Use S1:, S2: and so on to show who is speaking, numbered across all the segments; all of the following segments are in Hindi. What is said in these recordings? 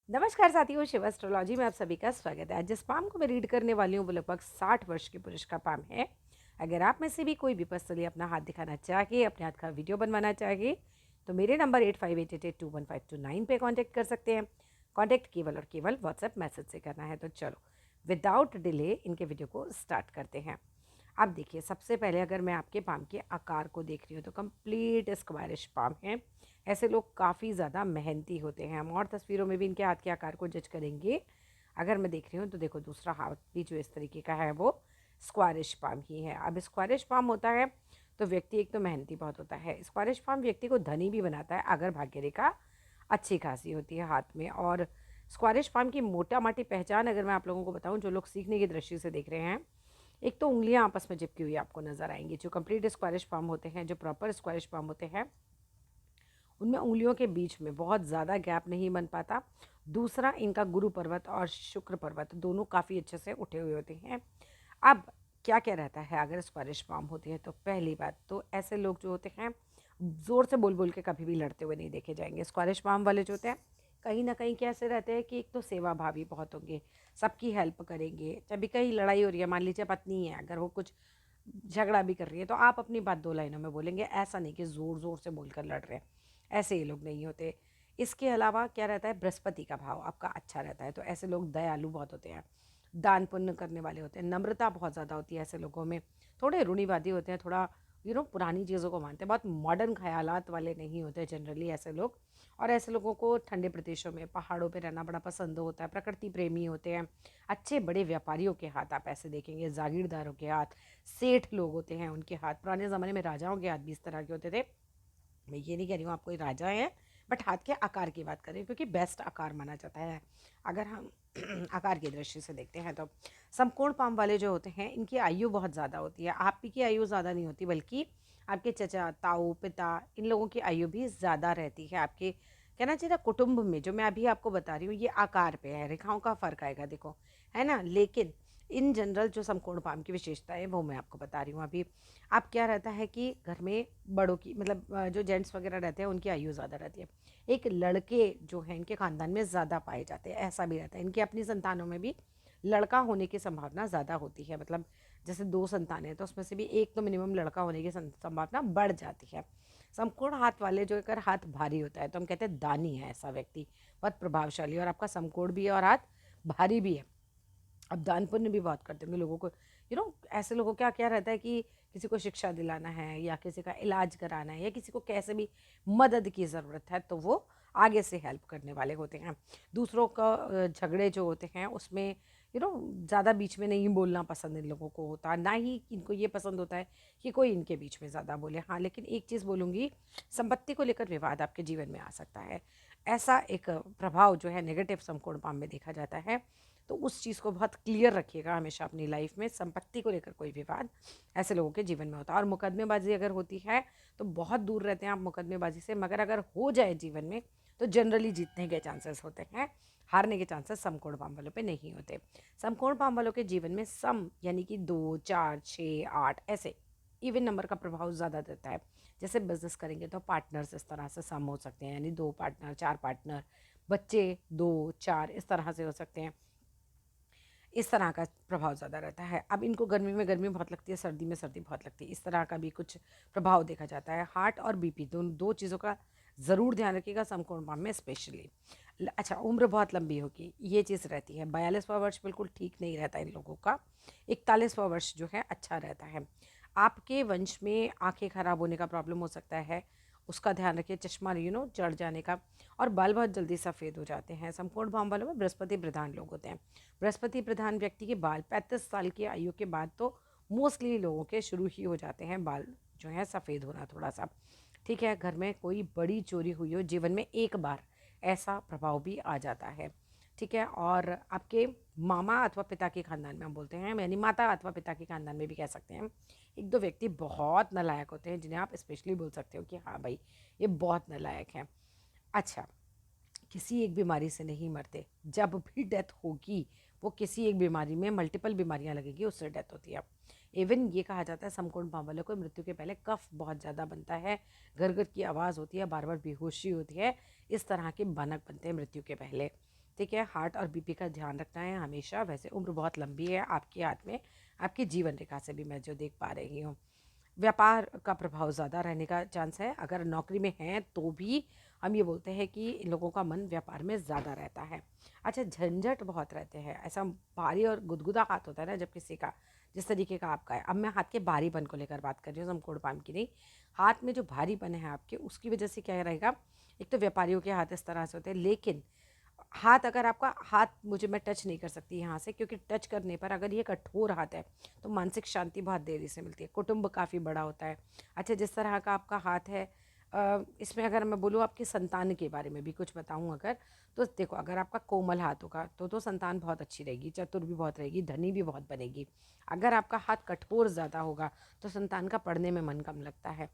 S1: नमस्कार साथियों, शिव एस्ट्रोलॉजी में आप सभी का स्वागत है। आज जिस पाम को मैं रीड करने वाली हूँ वो लगभग 60 वर्ष के पुरुष का पाम है। अगर आप में से भी कोई भी पर्सनली अपना हाथ दिखाना चाहे, अपने हाथ का वीडियो बनवाना चाहे, तो मेरे नंबर 8588215229 पे कांटेक्ट कर सकते हैं। कांटेक्ट केवल और केवल व्हाट्सएप मैसेज से करना है। तो चलो विदाउट डिले इनके वीडियो को स्टार्ट करते हैं। अब देखिए, सबसे पहले अगर मैं आपके पाम के आकार को देख रही हूँ तो कंप्लीट स्क्वायरिश पाम है। ऐसे लोग काफ़ी ज़्यादा मेहनती होते हैं। हम और तस्वीरों में भी इनके हाथ के आकार को जज करेंगे। अगर मैं देख रही हूँ तो देखो, दूसरा हाथ भी जो इस तरीके का है वो स्क्वायरिश पाम ही है। अब स्क्वायरिश पाम होता है तो व्यक्ति एक तो मेहनती बहुत होता है। स्क्वायरिश पाम व्यक्ति को धनी भी बनाता है अगर भाग्य रेखा अच्छी खासी होती है हाथ में। और स्क्वायरिश पाम की मोटा माटी पहचान अगर मैं आप लोगों को बताऊं, जो लोग सीखने की दृष्टि से देख रहे हैं, एक तो उंगलियां आपस में चिपकी हुई आपको नजर आएंगी। जो कंप्लीट स्क्वायरिश पाम होते हैं, जो प्रॉपर स्क्वायरिश पाम होते हैं, उनमें उंगलियों के बीच में बहुत ज़्यादा गैप नहीं बन पाता। दूसरा, इनका गुरु पर्वत और शुक्र पर्वत दोनों काफ़ी अच्छे से उठे हुए होते हैं। अब क्या क्या रहता है अगर स्क्वायरिश पाम होती है, तो पहली बात तो ऐसे लोग जो होते हैं ज़ोर से बोल बोल के कभी भी लड़ते हुए नहीं देखे जाएंगे। स्क्वायरिश पाम वाले जो होते हैं कहीं ना कहीं कैसे रहते हैं कि एक तो सेवा भावी बहुत होंगे, सबकी हेल्प करेंगे। जब भी कहीं लड़ाई हो रही है, मान लीजिए पत्नी है, अगर वो कुछ झगड़ा भी कर रही है तो आप अपनी बात दो लाइनों में बोलेंगे, ऐसा नहीं कि ज़ोर ज़ोर से बोलकर लड़ रहे हैं। ऐसे ये लोग नहीं होते। इसके अलावा क्या रहता है, बृहस्पति का भाव आपका अच्छा रहता है तो ऐसे लोग दयालु बहुत होते हैं, दान पुण्य करने वाले होते हैं, नम्रता बहुत ज़्यादा होती है ऐसे लोगों में। थोड़े रूढ़िवादी होते हैं, थोड़ा पुरानी चीज़ों को मानते हैं, बहुत मॉडर्न ख्यालात वाले नहीं होते जनरली ऐसे लोग। और ऐसे लोगों को ठंडे प्रदेशों में, पहाड़ों पे रहना बड़ा पसंद होता है, प्रकृति प्रेमी होते हैं। अच्छे बड़े व्यापारियों के हाथ आप ऐसे देखेंगे, जागीरदारों के हाथ, सेठ लोग होते हैं उनके हाथ। पुराने ज़माने में राजाओं के हाथ भी इस तरह के होते थे। मैं ये नहीं कह रही हूँ आप कोई राजा है, बट हाथ के आकार की बात करें क्योंकि बेस्ट आकार माना जाता है अगर हम आकार की दृष्टि से देखते हैं तो। समकोण पाम वाले जो होते हैं इनकी आयु बहुत ज़्यादा होती है। आपकी की आयु ज़्यादा नहीं होती, बल्कि आपके चचा, ताऊ, पिता, इन लोगों की आयु भी ज़्यादा रहती है। आपके कहना चाहिए ना, कुटुंब में जो मैं अभी आपको बता रही हूँ ये आकार पे है, रेखाओं का फ़र्क आएगा देखो, है ना। लेकिन इन जनरल जो समकोण पाम की विशेषता है वो मैं आपको बता रही हूँ अभी। अब क्या रहता है कि घर में बड़ों की, मतलब जो जेंट्स वगैरह रहते हैं उनकी आयु ज़्यादा रहती है। एक लड़के जो हैं इनके खानदान में ज़्यादा पाए जाते हैं, ऐसा भी रहता है। इनके अपनी संतानों में भी लड़का होने की संभावना ज़्यादा होती है। मतलब जैसे 2 संतानें हैं तो उसमें से भी एक तो मिनिमम लड़का होने की संभावना बढ़ जाती है। समकोण हाथ वाले जो, अगर हाथ भारी होता है तो हम कहते हैं दानी है ऐसा व्यक्ति, बहुत प्रभावशाली, और आपका समकोण भी है और हाथ भारी भी है। अब दान पुण्य भी बहुत करते होंगे लोगों को। ऐसे लोगों का क्या रहता है कि किसी को शिक्षा दिलाना है या किसी का इलाज कराना है या किसी को कैसे भी मदद की ज़रूरत है तो वो आगे से हेल्प करने वाले होते हैं। दूसरों का झगड़े जो होते हैं उसमें ज़्यादा बीच में नहीं बोलना पसंद इन लोगों को होता, ना ही इनको ये पसंद होता है कि कोई इनके बीच में ज़्यादा बोले। हाँ, लेकिन एक चीज़ बोलूँगी, संपत्ति को लेकर विवाद आपके जीवन में आ सकता है। ऐसा एक प्रभाव जो है नेगेटिव समकोण पाम में देखा जाता है। तो उस चीज़ को बहुत क्लियर रखिएगा हमेशा अपनी लाइफ में, संपत्ति को लेकर कोई विवाद ऐसे लोगों के जीवन में होता है। और मुकदमेबाजी अगर होती है तो बहुत दूर रहते हैं आप मुकदमेबाजी से, मगर अगर हो जाए जीवन में तो जनरली जीतने के चांसेस होते हैं, हारने के चांसेस समकोण पाम वालों पे नहीं होते। समकोण पाम वालों के जीवन में सम यानी कि 2, 4, 6, 8 ऐसे इवन नंबर का प्रभाव ज़्यादा देता है। जैसे बिजनेस करेंगे तो पार्टनर्स इस तरह से सम हो सकते हैं, यानी 2 पार्टनर, 4 पार्टनर, बच्चे 2, 4 इस तरह से हो सकते हैं। इस तरह का प्रभाव ज़्यादा रहता है। अब इनको गर्मी में गर्मी बहुत लगती है, सर्दी में सर्दी बहुत लगती है, इस तरह का भी कुछ प्रभाव देखा जाता है। हार्ट और बीपी दोनों, दो चीज़ों का ज़रूर ध्यान रखिएगा समकोण पाम में स्पेशली। अच्छा, उम्र बहुत लंबी होगी, ये चीज़ रहती है। 42वां वर्ष बिल्कुल ठीक नहीं रहता इन लोगों का। 41वां वर्ष जो है अच्छा रहता है। आपके वंश में आंखें खराब होने का प्रॉब्लम हो सकता है, उसका ध्यान रखिए। चश्मा चढ़ जाने का, और बाल बहुत जल्दी सफ़ेद हो जाते हैं। समकोण भाव वालों में बृहस्पति प्रधान लोग होते हैं। बृहस्पति प्रधान व्यक्ति के बाल 35 साल की आयु के बाद तो मोस्टली लोगों के शुरू ही हो जाते हैं बाल जो है सफ़ेद होना थोड़ा सा। ठीक है, घर में कोई बड़ी चोरी हुई हो जीवन में एक बार, ऐसा प्रभाव भी आ जाता है। ठीक है, और आपके मामा अथवा पिता के खानदान में हम बोलते हैं, यानी माता अथवा पिता के खानदान में भी कह सकते हैं, एक दो व्यक्ति बहुत नालायक होते हैं जिन्हें आप स्पेशली बोल सकते हो कि हाँ भाई, ये बहुत नालायक हैं। अच्छा, किसी एक बीमारी से नहीं मरते, जब भी डेथ होगी वो किसी एक बीमारी में, मल्टीपल बीमारियां लगेगी उससे डेथ होती है। इवन ये कहा जाता है समकोण पाम वालों को मृत्यु के पहले कफ बहुत ज़्यादा बनता है, गरगर की आवाज़ होती है, बार बार बेहोशी होती है, इस तरह के भनक बनते हैं मृत्यु के पहले। ठीक है। हार्ट और बीपी का ध्यान रखना है हमेशा। वैसे उम्र बहुत लंबी है आपके हाथ में, आपकी जीवन रेखा से भी मैं जो देख पा रही हूँ। व्यापार का प्रभाव ज़्यादा रहने का चांस है। अगर नौकरी में हैं तो भी हम ये बोलते हैं कि इन लोगों का मन व्यापार में ज़्यादा रहता है। अच्छा, झंझट बहुत रहते हैं, ऐसा भारी और गुदगुदा हाथ होता है ना जब किसी का, जिस तरीके का आपका है। अब मैं हाथ के भारीपन को लेकर बात कर रही हूँ, समकोण पाम की नहीं। हाथ में जो भारीपन है आपके, उसकी वजह से क्या रहेगा, एक तो व्यापारियों के हाथ इस तरह से होते हैं, लेकिन हाथ, अगर आपका हाथ, मुझे, मैं टच नहीं कर सकती यहाँ से, क्योंकि टच करने पर अगर ये कठोर हाथ है तो मानसिक शांति बहुत देरी से मिलती है। कुटुंब काफ़ी बड़ा होता है। अच्छा, जिस तरह का आपका हाथ है, इसमें अगर मैं बोलूँ आपकी संतान के बारे में भी कुछ बताऊँ अगर, तो देखो, अगर आपका कोमल हाथ होगा तो संतान बहुत अच्छी रहेगी, चतुर भी बहुत रहेगी, धनी भी बहुत बनेगी। अगर आपका हाथ कठोर ज़्यादा होगा तो संतान का पढ़ने में मन कम लगता है,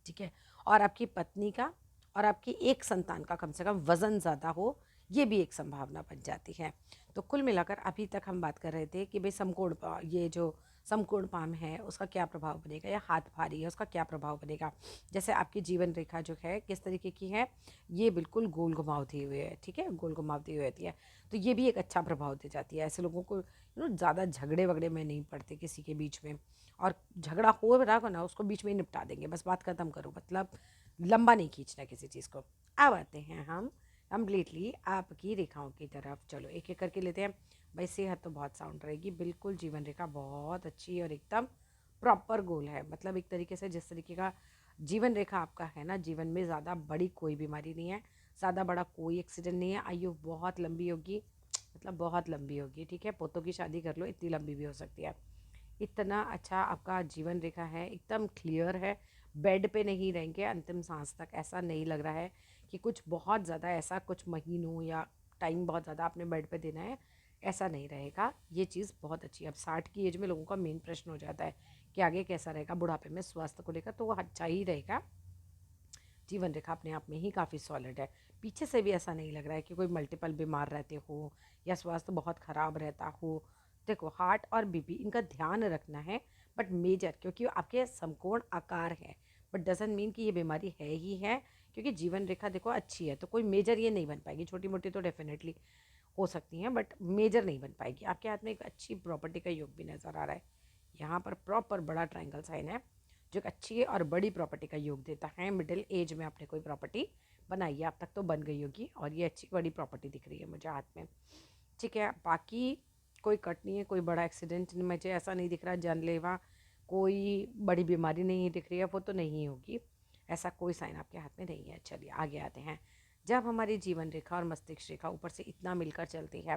S1: ठीक है। और आपकी पत्नी का और आपकी एक संतान का कम से कम वज़न ज़्यादा हो, ये भी एक संभावना बन जाती है। तो कुल मिलाकर अभी तक हम बात कर रहे थे कि भाई ये जो समकोण पाम है उसका क्या प्रभाव बनेगा, या हाथ भारी है उसका क्या प्रभाव बनेगा। जैसे आपकी जीवन रेखा जो है किस तरीके की है, ये बिल्कुल गोल घुमावती हुई है, ठीक है, गोल घुमावती हुई रहती है। तो ये भी एक अच्छा प्रभाव दे जाती है। ऐसे लोगों को ज़्यादा झगड़े वगड़े में नहीं पड़ते किसी के बीच में, और झगड़ा हो रहा हो ना, उसको बीच में ही निपटा देंगे, बस बात ख़त्म करो, मतलब लंबा नहीं खींचना किसी चीज़ को। अब आते हैं हम कम्प्लीटली आपकी रेखाओं की तरफ। चलो एक एक करके लेते हैं। भाई सेहत तो बहुत साउंड रहेगी, बिल्कुल जीवन रेखा बहुत अच्छी और एकदम प्रॉपर गोल है। मतलब एक तरीके से जिस तरीके का जीवन रेखा आपका है ना, जीवन में ज़्यादा बड़ी कोई बीमारी नहीं है, ज़्यादा बड़ा कोई एक्सीडेंट नहीं है, आयु बहुत लंबी होगी, मतलब बहुत लंबी होगी, ठीक है। पोतों की शादी कर लो, इतनी लंबी भी हो सकती है। इतना अच्छा आपका जीवन रेखा है, एकदम क्लियर है। बेड पे नहीं रहेंगे अंतिम सांस तक, ऐसा नहीं लग रहा है कि कुछ बहुत ज़्यादा ऐसा कुछ महीनों या टाइम बहुत ज़्यादा आपने बेड पे देना है, ऐसा नहीं रहेगा। ये चीज़ बहुत अच्छी है। अब 60 की एज में लोगों का मेन प्रश्न हो जाता है कि आगे कैसा रहेगा बुढ़ापे में स्वास्थ्य को लेकर, तो वो अच्छा ही रहेगा। जीवन रेखा अपने आप में ही काफ़ी सॉलिड है। पीछे से भी ऐसा नहीं लग रहा है कि कोई मल्टीपल बीमार रहते हो या स्वास्थ्य बहुत ख़राब रहता हो। देखो, हार्ट और बीपी इनका ध्यान रखना है, बट मेजर, क्योंकि आपके समकोण आकार है, बट डजंट मीन कि ये बीमारी है ही है। क्योंकि जीवन रेखा देखो अच्छी है तो कोई मेजर ये नहीं बन पाएगी, छोटी मोटी तो डेफिनेटली हो सकती हैं, बट मेजर नहीं बन पाएगी। आपके हाथ में एक अच्छी प्रॉपर्टी का योग भी नज़र आ रहा है। यहाँ पर प्रॉपर बड़ा ट्रायंगल साइन है जो एक अच्छी और बड़ी प्रॉपर्टी का योग देता है। मिडिल एज में आपने कोई प्रॉपर्टी बनाई है, अब तक तो बन गई होगी, और ये अच्छी बड़ी प्रॉपर्टी दिख रही है मुझे हाथ में, ठीक है। बाकी कोई कट नहीं है, कोई बड़ा एक्सीडेंट मुझे ऐसा नहीं दिख रहा, जानलेवा कोई बड़ी बीमारी नहीं दिख रही है, वो तो नहीं होगी, ऐसा कोई साइन आपके हाथ में नहीं है। चलिए आगे आते हैं। जब हमारी जीवन रेखा और मस्तिष्क रेखा ऊपर से इतना मिलकर चलती है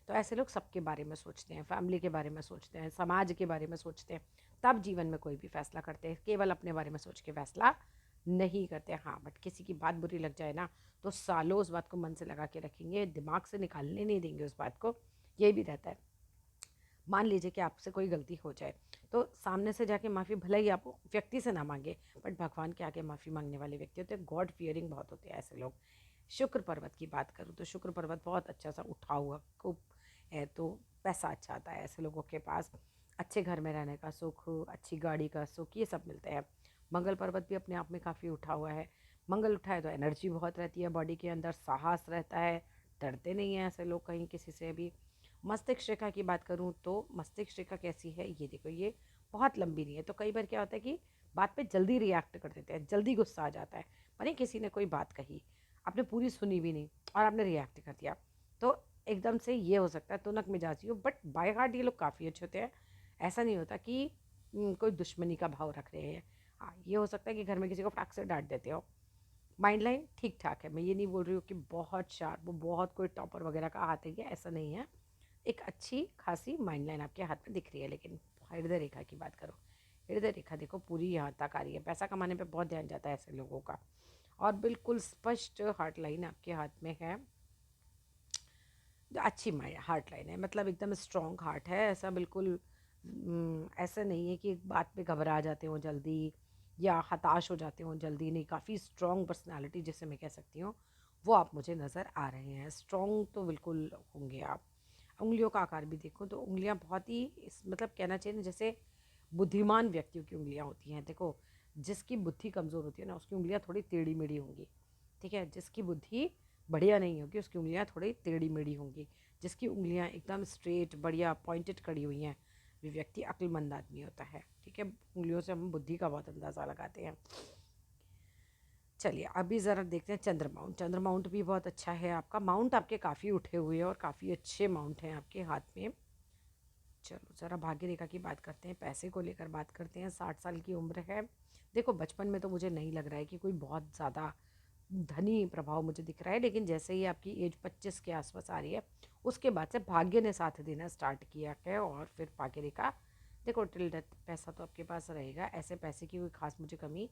S1: तो ऐसे लोग सबके बारे में सोचते हैं, फैमिली के बारे में सोचते हैं, समाज के बारे में सोचते हैं, तब जीवन में कोई भी फैसला करते हैं। केवल अपने बारे में सोच के फैसला नहीं करते। हाँ, बट किसी की बात बुरी लग जाए ना तो सालों उस बात को मन से लगा के रखेंगे, दिमाग से निकालने नहीं देंगे उस बात को। ये भी रहता है। मान लीजिए कि आपसे कोई गलती हो जाए तो सामने से जाके माफ़ी भले ही आप व्यक्ति से ना मांगे, बट भगवान के आगे माफ़ी मांगने वाले व्यक्ति होते हैं। गॉड फियरिंग बहुत होते हैं ऐसे लोग। शुक्र पर्वत की बात करूँ तो शुक्र पर्वत बहुत अच्छा सा उठा हुआ खूब है, तो पैसा अच्छा आता है ऐसे लोगों के पास। अच्छे घर में रहने का सुख, अच्छी गाड़ी का सुख, ये सब मिलते हैं। मंगल पर्वत भी अपने आप में काफ़ी उठा हुआ है। मंगल उठा है तो एनर्जी बहुत रहती है बॉडी के अंदर, साहस रहता है, डरते नहीं हैं ऐसे लोग कहीं किसी से भी। मस्तिष्क रेखा की बात करूँ तो मस्तिष्क रेखा कैसी है, ये देखो, ये बहुत लंबी नहीं है। तो कई बार क्या होता है कि बात पे जल्दी रिएक्ट कर देते हैं, जल्दी गुस्सा आ जाता है। माने किसी ने कोई बात कही, आपने पूरी सुनी भी नहीं और आपने रिएक्ट कर दिया, तो एकदम से ये हो सकता है तुनक मिजाजी हो, बट बाय हार्ट ये लोग काफ़ी अच्छे होते हैं। ऐसा नहीं होता कि कोई दुश्मनी का भाव रख रहे हैं। हाँ, ये हो सकता है कि घर में किसी को फटाक से डांट देते हो। माइंड लाइन ठीक ठाक है, मैं ये नहीं बोल रही हूँ कि बहुत शार्प, वो बहुत कोई टॉपर वगैरह का हाथ है, ये ऐसा नहीं है। एक अच्छी खासी माइंड लाइन आपके हाथ में दिख रही है। लेकिन हृदय रेखा की बात करो, हृदय रेखा देखो पूरी यहाँ तक आ रही है। पैसा कमाने पे बहुत ध्यान जाता है ऐसे लोगों का, और बिल्कुल स्पष्ट हार्ट लाइन आपके हाथ में है, जो अच्छी हार्ट लाइन है, मतलब एकदम स्ट्रॉन्ग हार्ट है। ऐसा बिल्कुल ऐसा नहीं है कि एक बात पे घबरा जाते हो जल्दी या हताश हो जाते हो जल्दी, नहीं, काफ़ी स्ट्रॉन्ग पर्सनालिटी जिसे मैं कह सकती हूँ वो आप मुझे नज़र आ रहे हैं। स्ट्रॉन्ग तो बिल्कुल होंगे आप। उंगलियों का आकार भी देखो तो उंगलियां बहुत ही मतलब कहना चाहिए ना, जैसे बुद्धिमान व्यक्तियों की उंगलियां होती हैं। देखो, जिसकी बुद्धि कमज़ोर होती है ना उसकी उंगलियां थोड़ी टेढ़ी मेढ़ी होंगी, ठीक है। जिसकी बुद्धि बढ़िया नहीं होगी, उसकी उंगलियां थोड़ी टेढ़ी मेढ़ी होंगी। जिसकी उंगलियां एकदम स्ट्रेट बढ़िया पॉइंटेड खड़ी हुई हैं, वो व्यक्ति अक्लमंद आदमी होता है। ठीक है, उंगलियों से हम बुद्धि का बहुत अंदाज़ा लगाते हैं। चलिए अभी ज़रा देखते हैं चंद्र माउंट। चंद्र माउंट भी बहुत अच्छा है आपका। माउंट आपके काफ़ी उठे हुए हैं और काफ़ी अच्छे माउंट हैं आपके हाथ में। चलो ज़रा भाग्य रेखा की बात करते हैं, पैसे को लेकर बात करते हैं। 60 साल की उम्र है। देखो बचपन में तो मुझे नहीं लग रहा है कि कोई बहुत ज़्यादा धनी प्रभाव मुझे दिख रहा है, लेकिन जैसे ही आपकी एज 25 के आसपास आ रही है, उसके बाद से भाग्य ने साथ देना स्टार्ट किया है। और फिर भाग्य रेखा देखो टिल डेथ पैसा तो आपके पास रहेगा, ऐसे पैसे की कोई खास मुझे कमी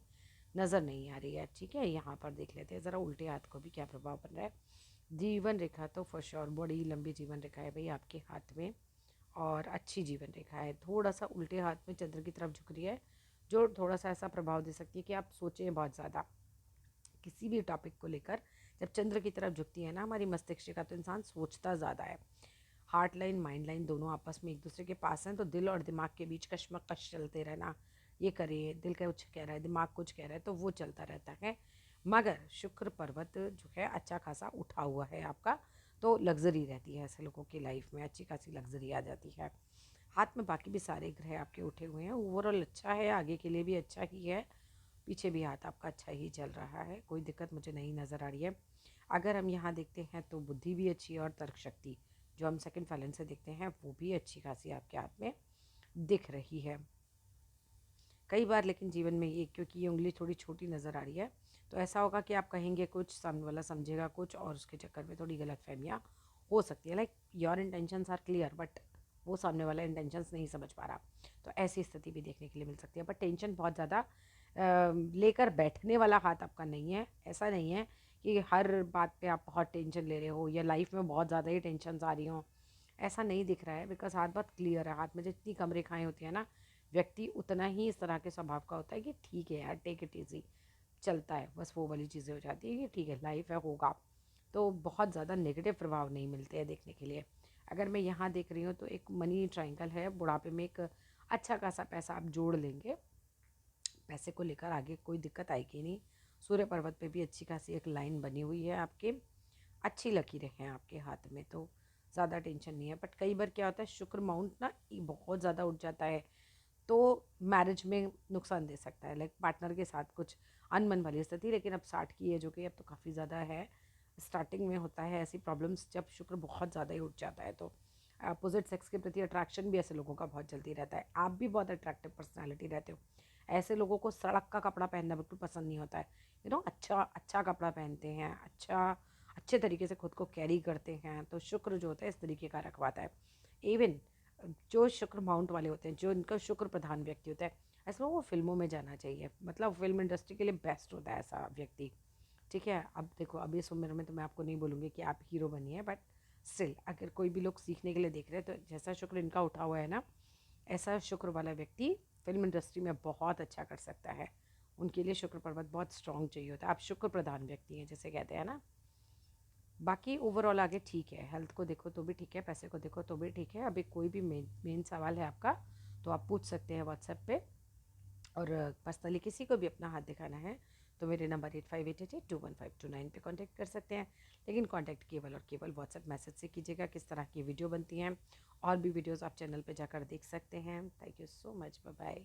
S1: नज़र नहीं आ रही है। ठीक है, यहाँ पर देख लेते हैं ज़रा उल्टे हाथ को भी क्या प्रभाव बन रहा है। जीवन रेखा तो फॉर श्योर बड़ी लंबी जीवन रेखा है भाई आपके हाथ में, और अच्छी जीवन रेखा है। थोड़ा सा उल्टे हाथ में चंद्र की तरफ झुक रही है, जो थोड़ा सा ऐसा प्रभाव दे सकती है कि आप सोचें बहुत ज़्यादा किसी भी टॉपिक को लेकर। जब चंद्र की तरफ झुकती है ना हमारी मस्तिष्क का, तो इंसान सोचता ज़्यादा है। हार्ट लाइन माइंड लाइन दोनों आपस में एक दूसरे के पास हैं, तो दिल और दिमाग के बीच कश्मकश चलते रहना, ये करिए, दिल का कुछ कह रहा है, दिमाग कुछ कह रहा है, तो वो चलता रहता है। मगर शुक्र पर्वत जो है अच्छा खासा उठा हुआ है आपका, तो लग्जरी रहती है ऐसे लोगों की लाइफ में, अच्छी खासी लग्जरी आ जाती है। हाथ में बाकी भी सारे ग्रह आपके उठे हुए हैं, ओवरऑल अच्छा है, आगे के लिए भी अच्छा ही है। पीछे भी हाथ आपका अच्छा ही चल रहा है, कोई दिक्कत मुझे नहीं नज़र आ रही है। अगर हम यहाँ देखते हैं तो बुद्धि भी अच्छी है, और तर्क शक्ति जो हम सेकंड फैलन से देखते हैं वो भी अच्छी खासी आपके हाथ में दिख रही है। कई बार लेकिन जीवन में ये, क्योंकि ये उंगली थोड़ी छोटी नज़र आ रही है, तो ऐसा होगा कि आप कहेंगे कुछ, सामने वाला समझेगा कुछ, और उसके चक्कर में थोड़ी गलत फहमियाँ हो सकती है। Like your intentions are clear, but वो सामने वाला इंटेंशंस नहीं समझ पा रहा, तो ऐसी स्थिति भी देखने के लिए मिल सकती है। बट टेंशन बहुत ज़्यादा लेकर बैठने वाला हाथ आपका नहीं है। ऐसा नहीं है कि हर बात पे आप बहुत टेंशन ले रहे हो, या लाइफ में बहुत ज़्यादा ही टेंशन आ रही हों, ऐसा नहीं दिख रहा है। बिकॉज हाथ बहुत क्लियर है, हाथ में जितनी कम रेखाएँ होती हैं ना, व्यक्ति उतना ही इस तरह के स्वभाव का होता है कि ठीक है यार, टेक इट ईजी, चलता है, बस वो वाली चीज़ें हो जाती है कि ठीक है लाइफ है, होगा। तो बहुत ज़्यादा नेगेटिव प्रभाव नहीं मिलते हैं देखने के लिए। अगर मैं यहाँ देख रही हूँ तो एक मनी ट्रायंगल है, बुढ़ापे में एक अच्छा खासा पैसा आप जोड़ लेंगे, पैसे को लेकर आगे कोई दिक्कत आएगी नहीं। सूर्य पर्वत पे भी अच्छी खासी एक लाइन बनी हुई है आपके, अच्छी लकीरें हैं आपके हाथ में, तो ज़्यादा टेंशन नहीं है। बट कई बार क्या होता है, शुक्र माउंट ना बहुत ज़्यादा उठ जाता है, तो मैरिज में नुकसान दे सकता है, लाइक पार्टनर के साथ कुछ अनबन वाली स्थिति। लेकिन अब 60 की एज हो गई, अब तो काफ़ी ज़्यादा है। स्टार्टिंग में होता है ऐसी प्रॉब्लम्स जब शुक्र बहुत ज़्यादा ही उठ जाता है, तो अपोजिट सेक्स के प्रति अट्रैक्शन भी ऐसे लोगों का बहुत जल्दी रहता है। आप भी बहुत अट्रैक्टिव पर्सनालिटी रहते हो। ऐसे लोगों को सड़क का कपड़ा पहनना बिल्कुल पसंद नहीं होता है। अच्छा अच्छा कपड़ा पहनते हैं, अच्छे तरीके से खुद को कैरी करते हैं, तो शुक्र जो होता है इस तरीके का रखवाता है। इवन जो शुक्र माउंट वाले होते हैं, जो इनका शुक्र प्रधान व्यक्ति होता है, ऐसे वो फिल्मों में जाना चाहिए। मतलब फिल्म इंडस्ट्री के लिए बेस्ट होता है ऐसा व्यक्ति। ठीक है, अब देखो अब इस उम्र में तो मैं आपको नहीं बोलूँगी कि आप हीरो बनिए, बट स्टिल अगर कोई भी लोग सीखने के लिए देख रहे हैं, तो जैसा शुक्र इनका उठा हुआ है ना, ऐसा शुक्र वाला व्यक्ति फिल्म इंडस्ट्री में बहुत अच्छा कर सकता है। उनके लिए शुक्र पर्वत बहुत स्ट्रॉन्ग चाहिए होता है। आप शुक्र प्रधान व्यक्ति हैं जैसे कहते हैं ना। बाकी ओवरऑल आगे ठीक है, हेल्थ को देखो तो भी ठीक है, पैसे को देखो तो भी ठीक है। अभी कोई भी मेन सवाल है आपका तो आप पूछ सकते हैं व्हाट्सएप पे, और पर्सनली किसी को भी अपना हाथ दिखाना है तो मेरे नंबर 8588215229 पे कांटेक्ट कर सकते हैं। लेकिन कांटेक्ट केवल और केवल व्हाट्सएप मैसेज से कीजिएगा। किस तरह की वीडियो बनती हैं, और भी वीडियोस आप चैनल पे जाकर देख सकते हैं। Thank you so much, bye bye.